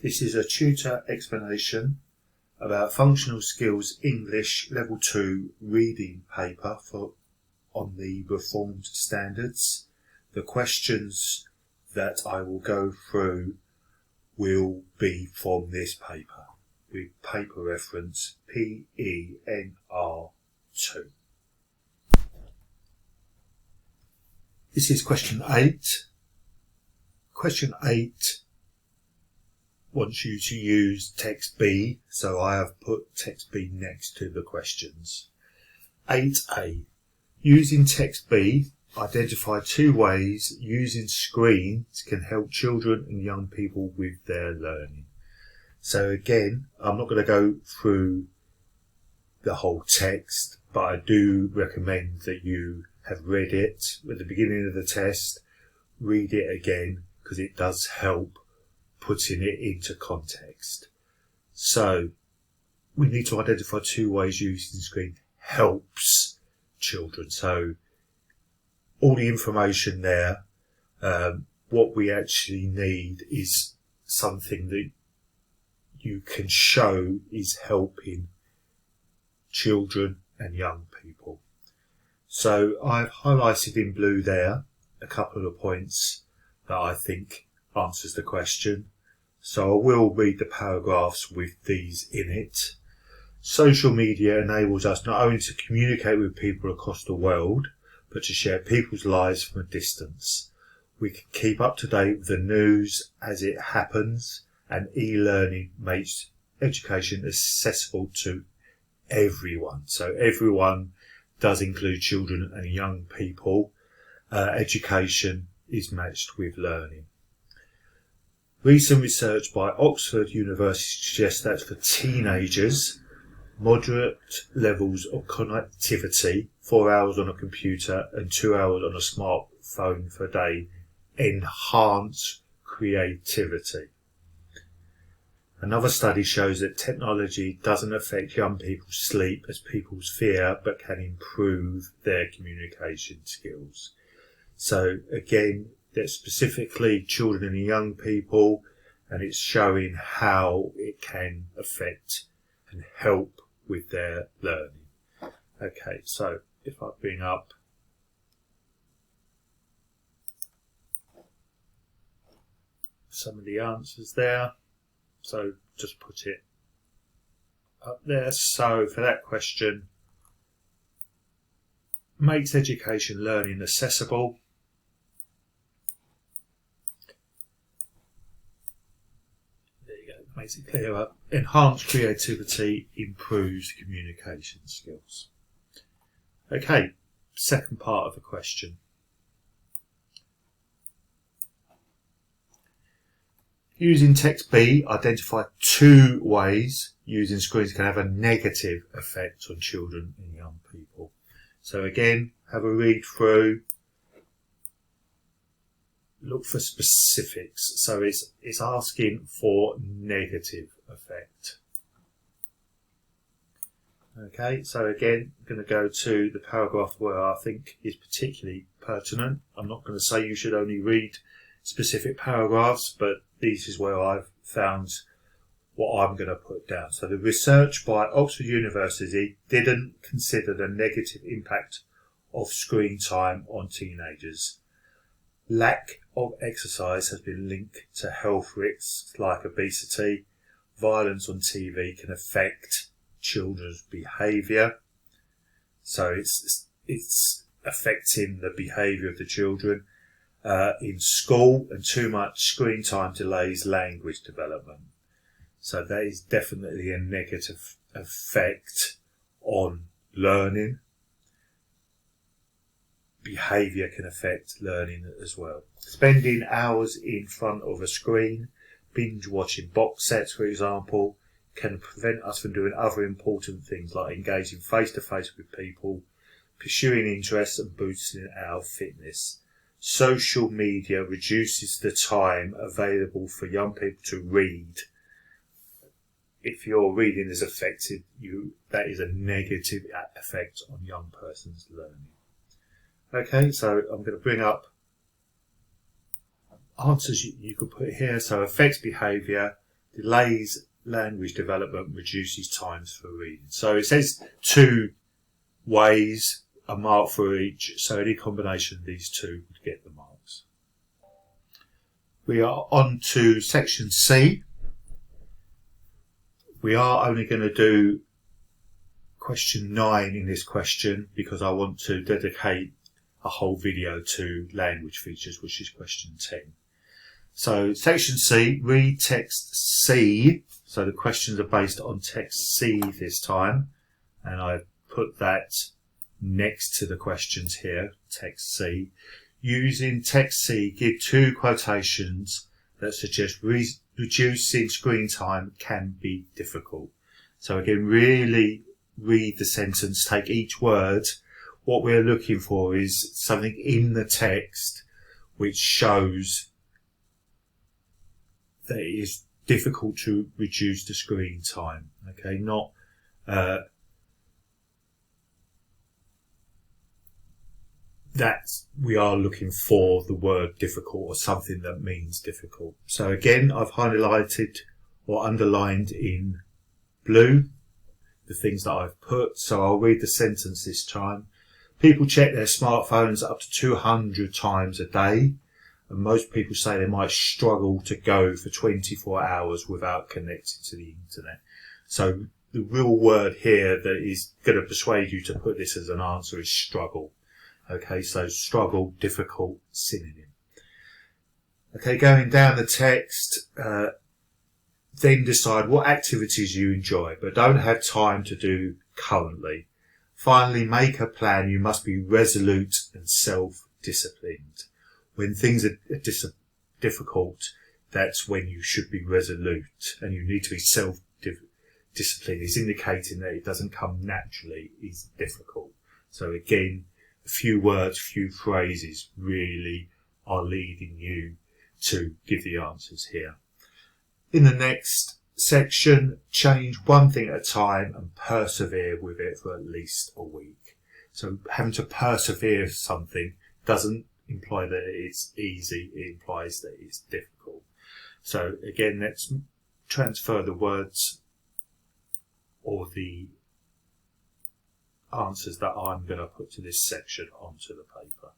This is a tutor explanation about Functional Skills English Level 2 reading paper on the Reformed Standards. The questions that I will go through will be from this paper with paper reference PENR2. This is question 8. Question 8 wants you to use text B, so I have put text B next to the questions. 8A. Using text B, identify 2 ways using screens can help children and young people with their learning. So again, I'm not going to go through the whole text, but I do recommend that you have read it at the beginning of the test. Read it again because it does help putting it into context. So we need to identify 2 ways using screen helps children. So all the information there, what we actually need is something that you can show is helping children and young people. So I've highlighted in blue there a couple of points that I think answers the question. So I will read the paragraphs with these in it. Social media enables us not only to communicate with people across the world, but to share people's lives from a distance. We can keep up to date with the news as it happens, and e-learning makes education accessible to everyone. So everyone does include children and young people. Education is matched with learning. Recent research by Oxford University suggests that for teenagers, moderate levels of connectivity, 4 hours on a computer and 2 hours on a smartphone per day, enhance creativity. Another study shows that technology doesn't affect young people's sleep as people's fear, but can improve their communication skills. So again, that's specifically children and young people, and it's showing how it can affect and help with their learning. Okay, so if I bring up some of the answers there, so just put it up there. So for that question, makes education learning accessible. Makes it clearer. Enhance creativity, improves communication skills. Okay, second part of the question. Using text B, identify 2 ways using screens can have a negative effect on children and young people. So again, have a read through. Look for specifics. So it's asking for negative effect. Okay, so again, I'm going to go to the paragraph where I think is particularly pertinent. I'm not going to say you should only read specific paragraphs, but this is where I've found what I'm going to put down. So the research by Oxford University didn't consider the negative impact of screen time on teenagers. Lack of exercise has been linked to health risks like obesity. Violence on TV can affect children's behaviour. So it's affecting the behaviour of the children. In school, and too much screen time delays language development. So that is definitely a negative effect on learning. Behaviour can affect learning as well. Spending hours in front of a screen, binge watching box sets for example, can prevent us from doing other important things like engaging face to face with people, pursuing interests and boosting our fitness. Social media reduces the time available for young people to read. If your reading is affected, that is a negative effect on young person's learning. Okay, so I'm going to bring up answers you could put here. So affects behaviour, delays language development, reduces times for reading. So it says 2 ways, a mark for each, so any combination of these 2 would get the marks. We are on to section C. We are only going to do question 9 in this question because I want to dedicate a whole video to language features, which is question 10. So section C, read text C. So the questions are based on text C this time, and I've put that next to the questions here, text C. Using text C, give 2 quotations that suggest reducing screen time can be difficult. So again, really read the sentence, take each word. What we're looking for is something in the text which shows that it is difficult to reduce the screen time. Okay, not that we are looking for the word difficult or something that means difficult. So again, I've highlighted or underlined in blue the things that I've put. So I'll read the sentence this time. People check their smartphones up to 200 times a day. And most people say they might struggle to go for 24 hours without connecting to the internet. So the real word here that is going to persuade you to put this as an answer is struggle. Okay, so struggle, difficult, synonym. Okay, going down the text, then decide what activities you enjoy but don't have time to do currently. Finally, make a plan. You must be resolute and self-disciplined. When things are difficult, that's when you should be resolute, and you need to be self-disciplined. It's indicating that it doesn't come naturally, it's difficult. So again, a few words, few phrases really are leading you to give the answers here. In the next section, change one thing at a time and persevere with it for at least a week. So having to persevere something doesn't imply that it's easy, it implies that it's difficult. So again, let's transfer the words or the answers that I'm going to put to this section onto the paper.